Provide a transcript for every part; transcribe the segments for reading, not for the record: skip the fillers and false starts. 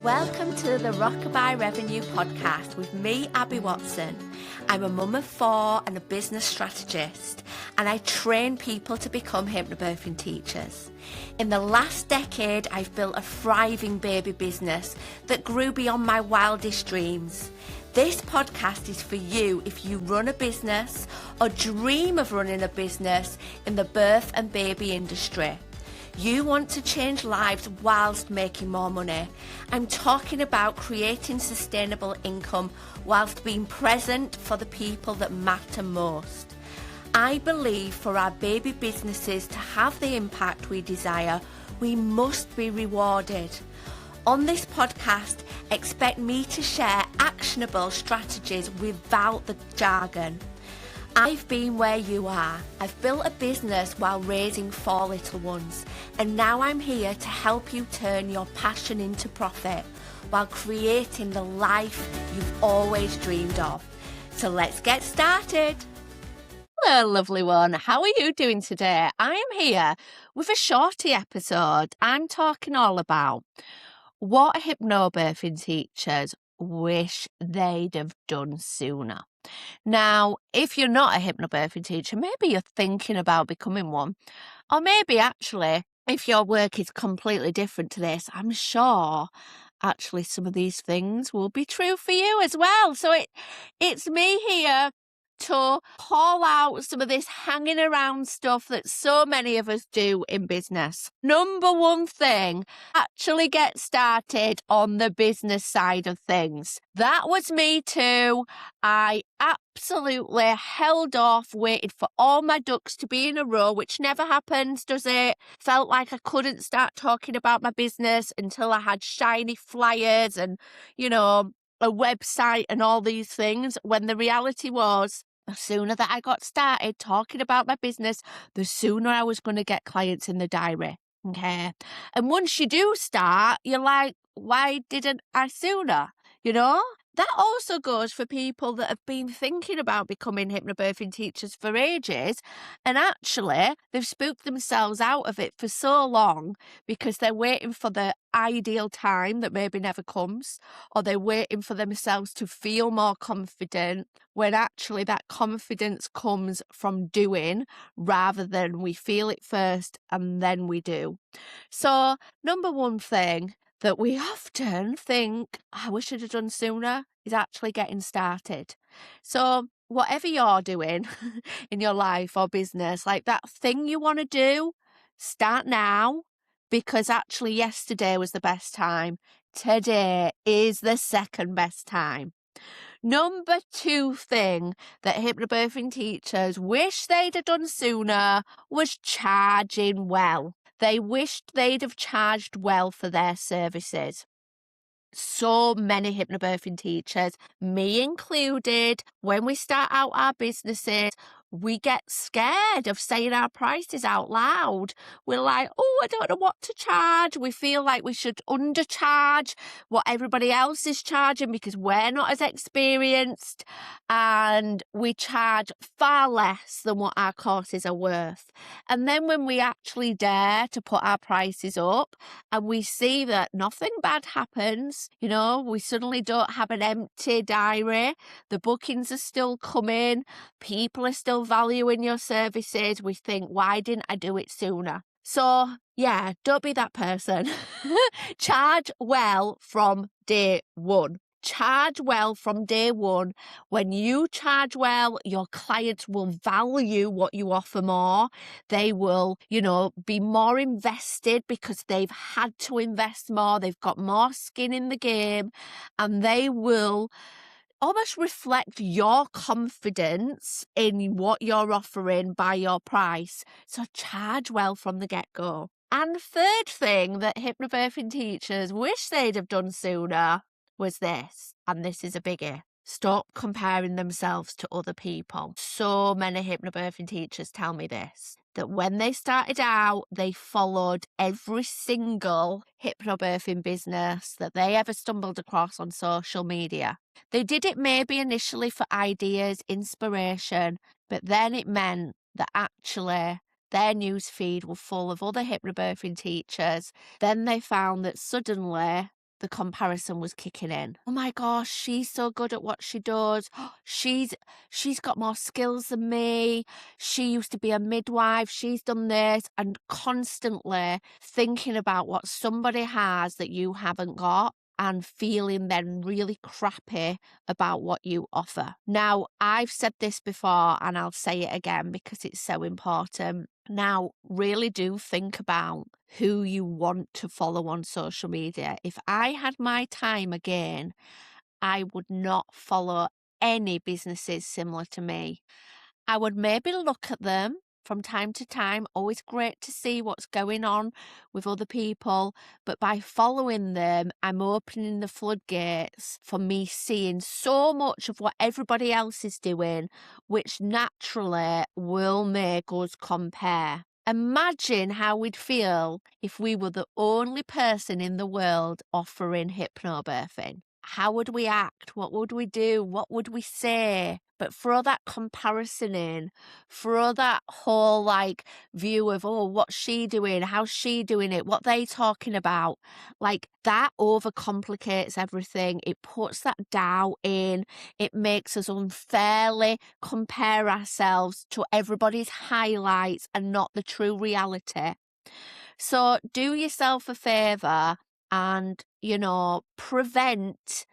Welcome to the Rockabye Revenue Podcast with me, Abby Watson. I'm a mum of 4 and a business strategist, and I train people to become hypnobirthing teachers. In the last decade, I've built a thriving baby business that grew beyond my wildest dreams. This podcast is for you if you run a business or dream of running a business in the birth and baby industry. You want to change lives whilst making more money. I'm talking about creating sustainable income whilst being present for the people that matter most. I believe for our baby businesses to have the impact we desire, we must be rewarded. On this podcast, expect me to share actionable strategies without the jargon. I've been where you are. I've built a business while raising 4 little ones, and now I'm here to help you turn your passion into profit while creating the life you've always dreamed of. So let's get started. Hello, lovely one. How are you doing today? I am here with a shorty episode. I'm talking all about what hypnobirthing teachers wish they'd have done sooner. Now, if you're not a hypnobirthing teacher, maybe you're thinking about becoming one, or maybe actually, if your work is completely different to this, I'm sure actually some of these things will be true for you as well. So it's me here to call out some of this hanging around stuff that so many of us do in business. Number one thing, actually get started on the business side of things. That was me too. I absolutely held off, waited for all my ducks to be in a row, which never happens, does it? Felt like I couldn't start talking about my business until I had shiny flyers and, a website and all these things, when the reality was, the sooner that I got started talking about my business, the sooner I was going to get clients in the diary. Okay. And once you do start, you're like, why didn't I sooner? That also goes for people that have been thinking about becoming hypnobirthing teachers for ages, and actually they've spooked themselves out of it for so long because they're waiting for the ideal time that maybe never comes, or they're waiting for themselves to feel more confident, when actually that confidence comes from doing rather than we feel it first and then we do. So, number one thing that we often think, I wish I'd have done sooner, is actually getting started. So whatever you're doing in your life or business, like that thing you want to do, start now, because actually yesterday was the best time. Today is the second best time. Number 2 thing that hypnobirthing teachers wish they'd have done sooner was charging well. They wished they'd have charged well for their services. So many hypnobirthing teachers, me included, when we start out our businesses, we get scared of saying our prices out loud. We're like, oh, I don't know what to charge. We feel like we should undercharge what everybody else is charging because we're not as experienced, and we charge far less than what our courses are worth. And then when we actually dare to put our prices up and we see that nothing bad happens, we suddenly don't have an empty diary, the bookings are still coming, people are still valuing your services, we think, why didn't I do it sooner? So yeah, don't be that person. Charge well from day one. Charge well from day one. When you charge well, your clients will value what you offer more. They will, be more invested because they've had to invest more. They've got more skin in the game, and they will almost reflect your confidence in what you're offering by your price. So charge well from the get-go. And third thing that hypnobirthing teachers wish they'd have done sooner was this, and this is a biggie. Stop comparing themselves to other people. So many hypnobirthing teachers tell me this, that when they started out, they followed every single hypnobirthing business that they ever stumbled across on social media. They did it maybe initially for ideas, inspiration, but then it meant that actually their newsfeed was full of other hypnobirthing teachers. Then they found that suddenly the comparison was kicking in. Oh my gosh, she's so good at what she does. She's got more skills than me. She used to be a midwife. She's done this, and constantly thinking about what somebody has that you haven't got, and feeling then really crappy about what you offer. Now, I've said this before and I'll say it again because it's so important. Now, really do think about who you want to follow on social media. If I had my time again, I would not follow any businesses similar to me. I would maybe look at them from time to time. Always great to see what's going on with other people. But by following them, I'm opening the floodgates for me seeing so much of what everybody else is doing, which naturally will make us compare. Imagine how we'd feel if we were the only person in the world offering hypnobirthing. How would we act? What would we do? What would we say? But throw that comparison in, throw that whole like view of, oh, what's she doing? How's she doing it? What they talking about? Like that overcomplicates everything. It puts that doubt in. It makes us unfairly compare ourselves to everybody's highlights and not the true reality. So do yourself a favour and, prevent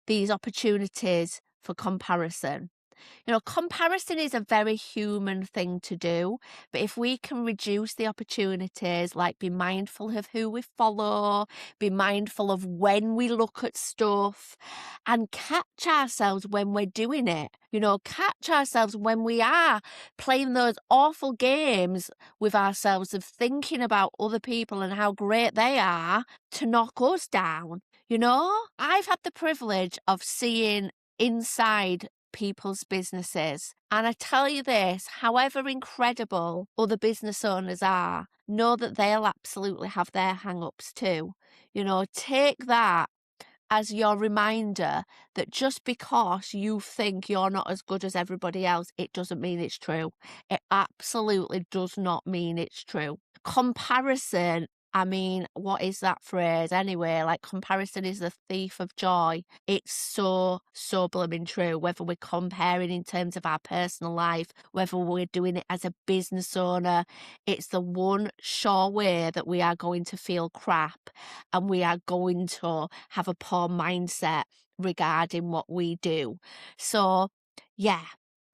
these opportunities for comparison. Comparison is a very human thing to do, but if we can reduce the opportunities, like be mindful of who we follow, be mindful of when we look at stuff, and catch ourselves when we're doing it, catch ourselves when we are playing those awful games with ourselves of thinking about other people and how great they are to knock us down. I've had the privilege of seeing inside people's businesses. And I tell you this, however incredible other business owners are, know that they'll absolutely have their hang-ups too. Take that as your reminder that just because you think you're not as good as everybody else, it doesn't mean it's true. It absolutely does not mean it's true. Comparison, what is that phrase anyway? Like, comparison is the thief of joy. It's so blooming true, whether we're comparing in terms of our personal life, whether we're doing it as a business owner. It's the one sure way that we are going to feel crap and we are going to have a poor mindset regarding what we do. So, yeah.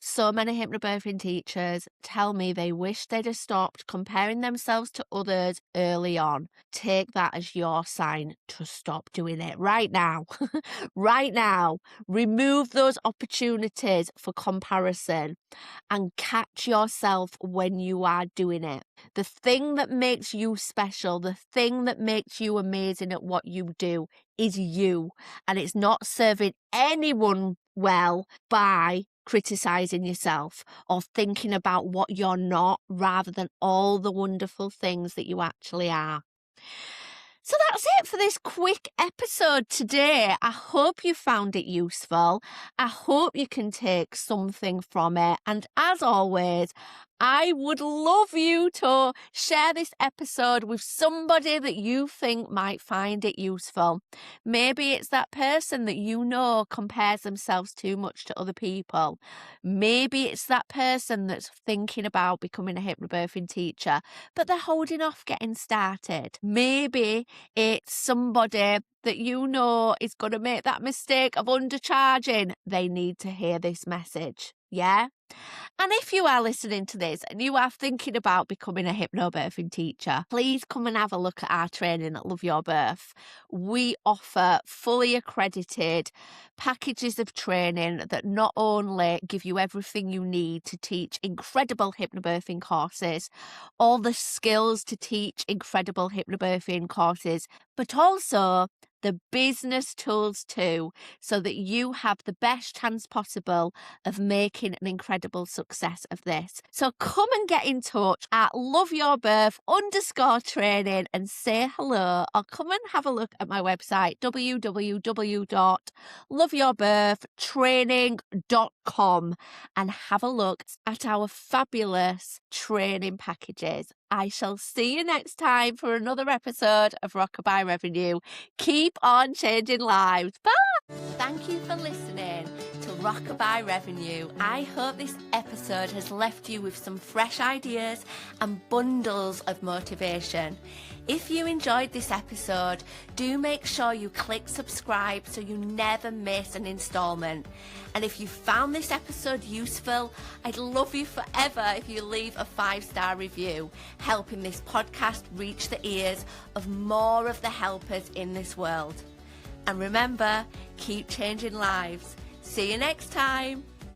So many hypnobirthing teachers tell me they wish they'd have stopped comparing themselves to others early on. Take that as your sign to stop doing it right now. Right now. Remove those opportunities for comparison and catch yourself when you are doing it. The thing that makes you special, the thing that makes you amazing at what you do is you. And it's not serving anyone well by criticizing yourself or thinking about what you're not rather than all the wonderful things that you actually are. So that's it for this quick episode today. I hope you found it useful. I hope you can take something from it. And as always, I would love you to share this episode with somebody that you think might find it useful. Maybe it's that person that compares themselves too much to other people. Maybe it's that person that's thinking about becoming a hypnobirthing teacher, but they're holding off getting started. Maybe it's somebody that is going to make that mistake of undercharging. They need to hear this message. Yeah? And if you are listening to this and you are thinking about becoming a hypnobirthing teacher, please come and have a look at our training at Love Your Birth. We offer fully accredited packages of training that not only give you everything you need to teach incredible hypnobirthing courses, all the skills to teach incredible hypnobirthing courses, but also the business tools too, so that you have the best chance possible of making an incredible success of this. So come and get in touch at loveyourbirth_training and say hello, or come and have a look at my website, www.loveyourbirthtraining.com, and have a look at our fabulous training packages. I shall see you next time for another episode of Rockabye Revenue. Keep on changing lives. Bye. Thank you for listening to Rockabye Revenue. I hope this episode has left you with some fresh ideas and bundles of motivation. If you enjoyed this episode, do make sure you click subscribe so you never miss an installment. And if you found this episode useful, I'd love you forever if you leave a 5-star review, helping this podcast reach the ears of more of the helpers in this world. And remember, keep changing lives. See you next time.